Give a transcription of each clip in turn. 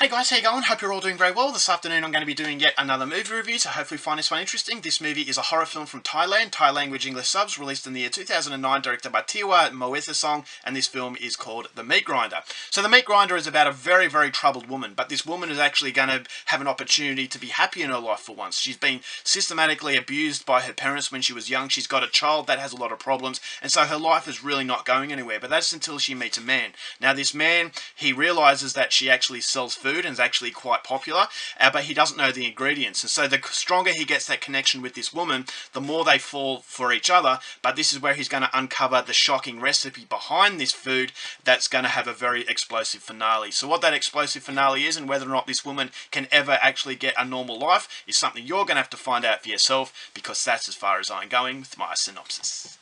Hey guys, how you going? Hope you're all doing very well. This afternoon I'm going to be doing yet another movie review, so hopefully you find this one interesting. This movie is a horror film from Thailand, Thai language English subs, released in the year 2009, directed by Tiwa Moethasong, and this film is called The Meat Grinder. So The Meat Grinder is about a very, very troubled woman, but this woman is actually going to have an opportunity to be happy in her life for once. She's been systematically abused by her parents when she was young. She's got a child that has a lot of problems, and so her life is really not going anywhere, but that's until she meets a man. Now this man, he realizes that she actually sells food and is actually quite popular, but he doesn't know the ingredients, and so the stronger he gets that connection with this woman, the more they fall for each other. But this is where he's going to uncover the shocking recipe behind this food that's going to have a very explosive finale. So what that explosive finale is and whether or not this woman can ever actually get a normal life is something you're going to have to find out for yourself, because that's as far as I'm going with my synopsis.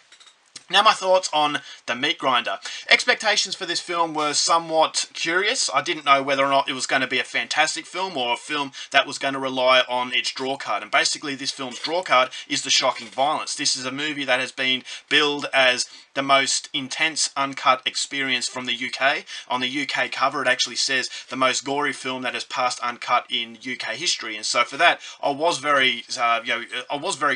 Now my thoughts on The Meat Grinder. Expectations for this film were somewhat curious. I didn't know whether or not it was going to be a fantastic film or a film that was going to rely on its draw card. And basically this film's draw card is the shocking violence. This is a movie that has been billed as the most intense uncut experience from the UK. On the UK cover it actually says the most gory film that has passed uncut in UK history. And so for that I was very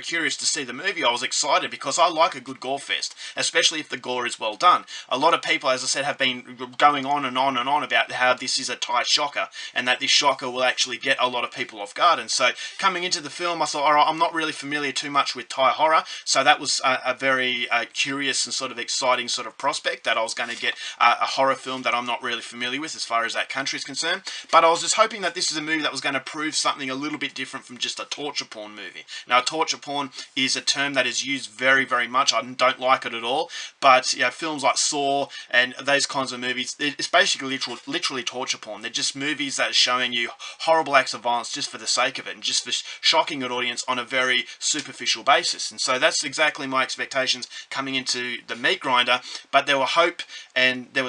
curious to see the movie. I was excited because I like a good gore fest, especially if the gore is well done. A lot of people, as I said, have been going on and on and on about how this is a Thai shocker and that this shocker will actually get a lot of people off guard. And so coming into the film I thought, alright, I'm not really familiar too much with Thai horror, so that was a very curious and sort of exciting sort of prospect that I was going to get a horror film that I'm not really familiar with as far as that country is concerned. But I was just hoping that this is a movie that was going to prove something a little bit different from just a torture porn movie. Now torture porn is a term that is used very, very much. I don't like it at all, but you know, films like Saw and those kinds of movies, it's basically literally torture porn. They're just movies that are showing you horrible acts of violence just for the sake of it and just for shocking an audience on a very superficial basis. And so that's exactly my expectations coming into The Meat Grinder. But there was hope, and there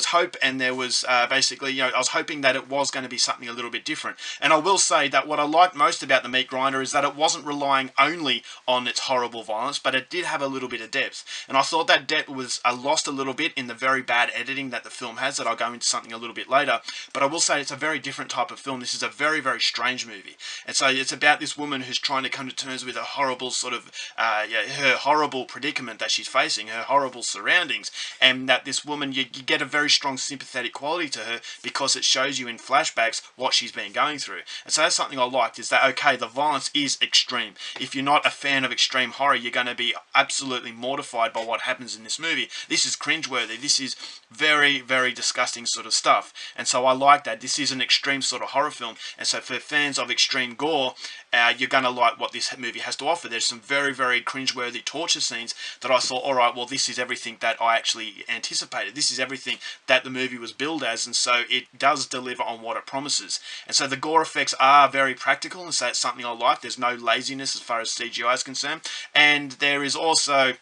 was basically, you know, I was hoping that it was going to be something a little bit different. And I will say that what I liked most about The Meat Grinder is that it wasn't relying only on its horrible violence, but it did have a little bit of depth. And I thought that depth was lost a little bit in the very bad editing that the film has, that I'll go into something a little bit later. But I will say it's a very different type of film. This is a very, very strange movie. And so it's about this woman who's trying to come to terms with a horrible sort of, her horrible predicament that she's facing, her horrible surroundings, and that this woman, you get a very strong sympathetic quality to her because it shows you in flashbacks what she's been going through. And so that's something I liked, is that, okay, the violence is extreme. If you're not a fan of extreme horror, you're going to be absolutely mortified by what happens in this movie. This is cringeworthy. This is very, very disgusting sort of stuff. And so I like that. This is an extreme sort of horror film. And so for fans of extreme gore, you're going to like what this movie has to offer. There's some very, very cringeworthy torture scenes that I thought, alright, well, this is everything that I actually anticipated. This is everything that the movie was billed as, and so it does deliver on what it promises. And so the gore effects are very practical, and so it's something I like. There's no laziness as far as CGI is concerned. And there is also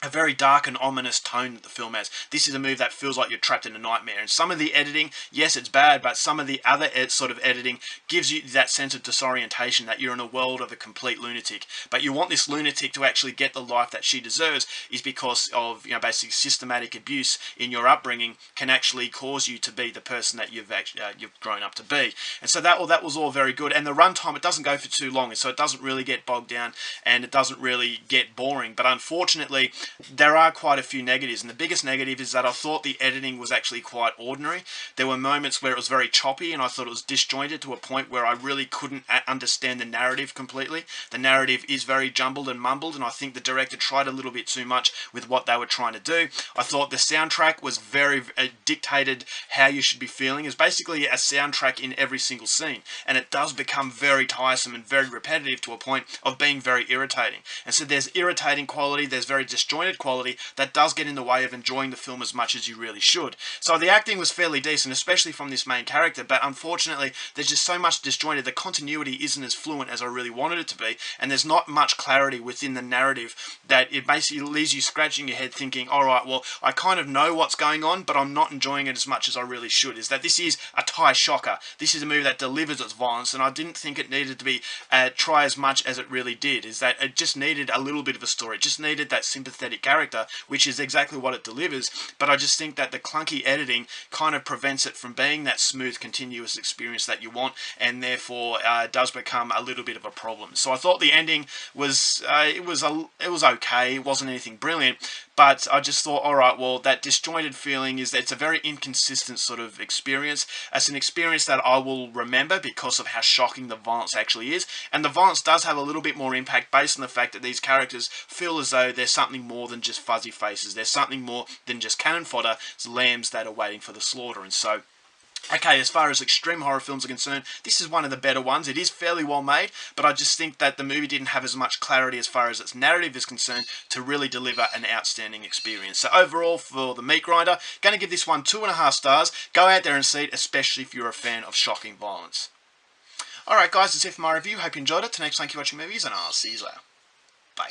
a very dark and ominous tone that the film has. This is a movie that feels like you're trapped in a nightmare. And some of the editing, yes, it's bad, but some of the other sort of editing gives you that sense of disorientation, that you're in a world of a complete lunatic. But you want this lunatic to actually get the life that she deserves, is because of, you know, basically systematic abuse in your upbringing can actually cause you to be the person that you've grown up to be. And so that was all very good. And the runtime, it doesn't go for too long, and so it doesn't really get bogged down, and it doesn't really get boring. But unfortunately, there are quite a few negatives, and the biggest negative is that I thought the editing was actually quite ordinary. There were moments where it was very choppy, and I thought it was disjointed to a point where I really couldn't understand the narrative completely. The narrative is very jumbled and mumbled, and I think the director tried a little bit too much with what they were trying to do. I thought the soundtrack was very dictated how you should be feeling. It's basically a soundtrack in every single scene, and it does become very tiresome and very repetitive to a point of being very irritating. And so there's irritating quality, there's very disjointed quality that does get in the way of enjoying the film as much as you really should. So the acting was fairly decent, especially from this main character, but unfortunately there's just so much disjointed. The continuity isn't as fluent as I really wanted it to be, and there's not much clarity within the narrative, that it basically leaves you scratching your head thinking, alright, well, I kind of know what's going on, but I'm not enjoying it as much as I really should. Is that this is a Thai shocker. This is a movie that delivers its violence, and I didn't think it needed to be try as much as it really did. Is that it just needed a little bit of a story. It just needed that sympathetic sympathetic character, which is exactly what it delivers, but I just think that the clunky editing kind of prevents it from being that smooth, continuous experience that you want, and therefore does become a little bit of a problem. So I thought the ending was it was okay. It wasn't anything brilliant, but I just thought, all right, well, that disjointed feeling is that it's a very inconsistent sort of experience. It's an experience that I will remember because of how shocking the violence actually is, and the violence does have a little bit more impact based on the fact that these characters feel as though there's something more than just fuzzy faces. There's something more than just cannon fodder. It's lambs that are waiting for the slaughter. And so, okay, as far as extreme horror films are concerned, this is one of the better ones. It is fairly well made, but I just think that the movie didn't have as much clarity as far as its narrative is concerned to really deliver an outstanding experience. So overall, for The Meat Grinder, going to give this one 2.5 stars. Go out there and see it, especially if you're a fan of shocking violence. Alright guys, that's it for my review. Hope you enjoyed it. Till next time, keep watching movies, and I'll see you later. Bye.